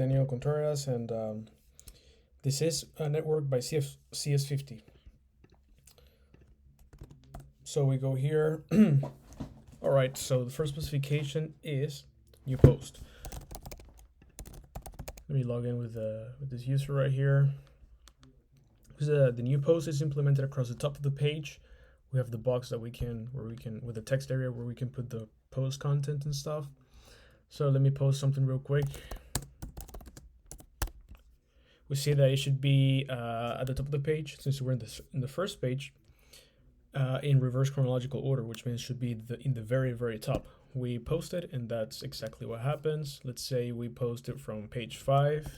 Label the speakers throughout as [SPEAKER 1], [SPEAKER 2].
[SPEAKER 1] Contreras, and this is a network by CS50. So we go here. All right, so the first specification is new post. Let me log in with this user right here. The new post is implemented across the top of the page. We have the box that with the text area where we can put the post content and stuff. So let me post something real quick. We see that it should be at the top of the page, since we're in the first page, in reverse chronological order, which means it should be in the very, very top. We post it, and that's exactly what happens. Let's say we post it from page 5.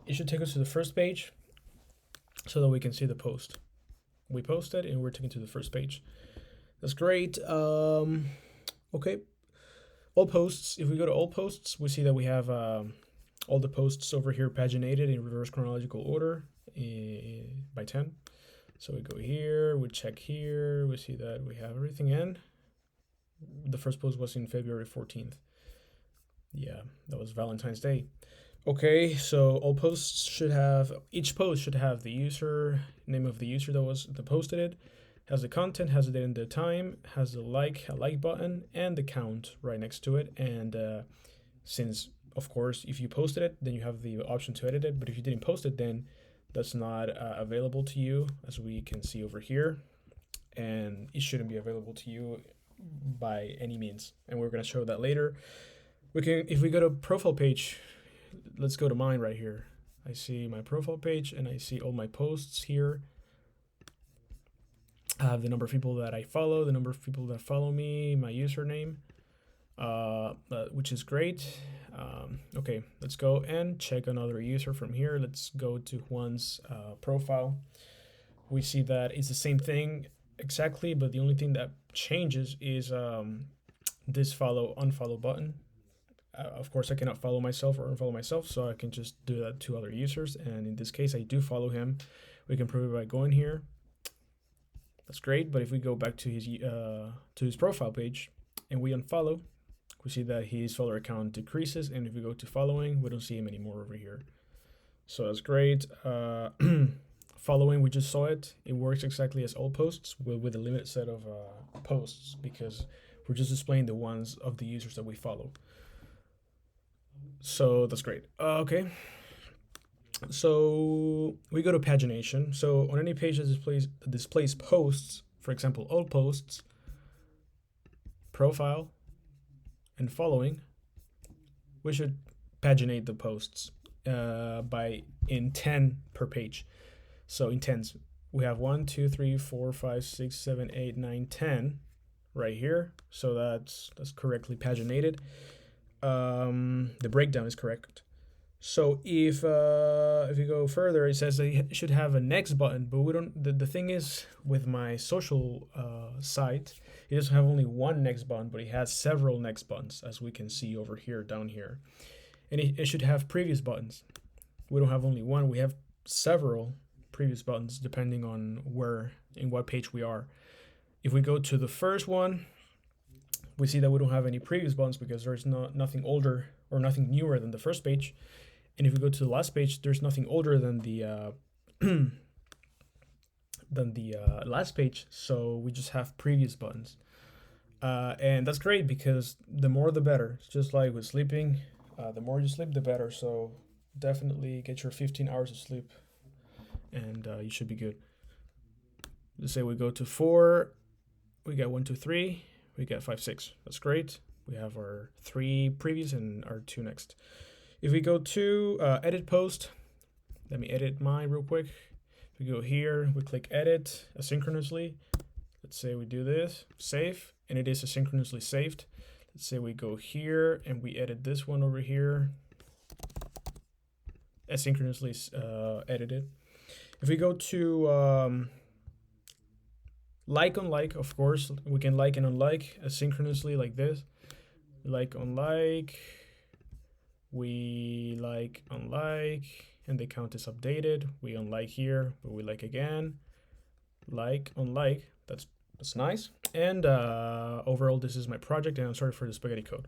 [SPEAKER 1] It should take us to the first page so that we can see the post. We posted, and we're taken to the first page. That's great. Okay. All posts, if we go to all posts, we see that we have all the posts over here paginated in reverse chronological order by 10. So we go here, we check here, we see that we have everything in. The first post was in February 14th. Yeah, that was Valentine's Day. Okay, so all posts should have, each post should have the user, name of the user that posted it, has the content, has the date and the time, has a like button, and the count right next to it. And since, of course, if you posted it, then you have the option to edit it. But if you didn't post it, then that's not available to you, as we can see over here. And it shouldn't be available to you by any means. And we're going to show that later. If we go to profile page, let's go to mine right here. I see my profile page, and I see all my posts here. I have the number of people that I follow, the number of people that follow me, my username, which is great. Okay, let's go and check another user from here. Let's go to Juan's profile. We see that it's the same thing exactly, but the only thing that changes is this unfollow button. Of course, I cannot follow myself or unfollow myself, so I can just do that to other users. And in this case, I do follow him. We can prove it by going here. That's great, but if we go back to his profile page and we unfollow, we see that his follower account decreases, and if we go to following, we don't see him anymore over here. So that's great. Following, we just saw it. It works exactly as all posts with a limited set of posts, because we're just displaying the ones of the users that we follow. So that's great. Okay. So we go to pagination. So on any page that displays posts, for example, all posts, profile, and following, we should paginate the posts in 10 per page. So in tens, we have 1, 2, 3, 4, 5, 6, 7, 8, 9, 10 right here. So that's correctly paginated. The breakdown is correct. So if you go further, it says that you should have a next button, but we don't. The thing is, with my social site, it doesn't have only one next button, but it has several next buttons, as we can see over here, down here. And it should have previous buttons. We don't have only one, we have several previous buttons depending on in what page we are. If we go to the first one, we see that we don't have any previous buttons because there's nothing older or nothing newer than the first page. And if we go to the last page, there's nothing older than the last page. So we just have previous buttons. And that's great, because the more the better. It's just like with sleeping, the more you sleep, the better. So definitely get your 15 hours of sleep, and you should be good. Let's say we go to 4, we got 1, 2, 3, we got 5, 6. That's great. We have our 3 previous and our 2 next. If we go to edit post, let me edit mine real quick. If we go here, we click edit asynchronously. Let's say we do this, save, and it is asynchronously saved. Let's say we go here and we edit this one over here, asynchronously edited. If we go to like on like, of course, we can like and unlike asynchronously like this. Like unlike, we like unlike, and the count is updated. We unlike here, but we like again. Like unlike, that's nice. And overall, this is my project, and I'm sorry for the spaghetti code.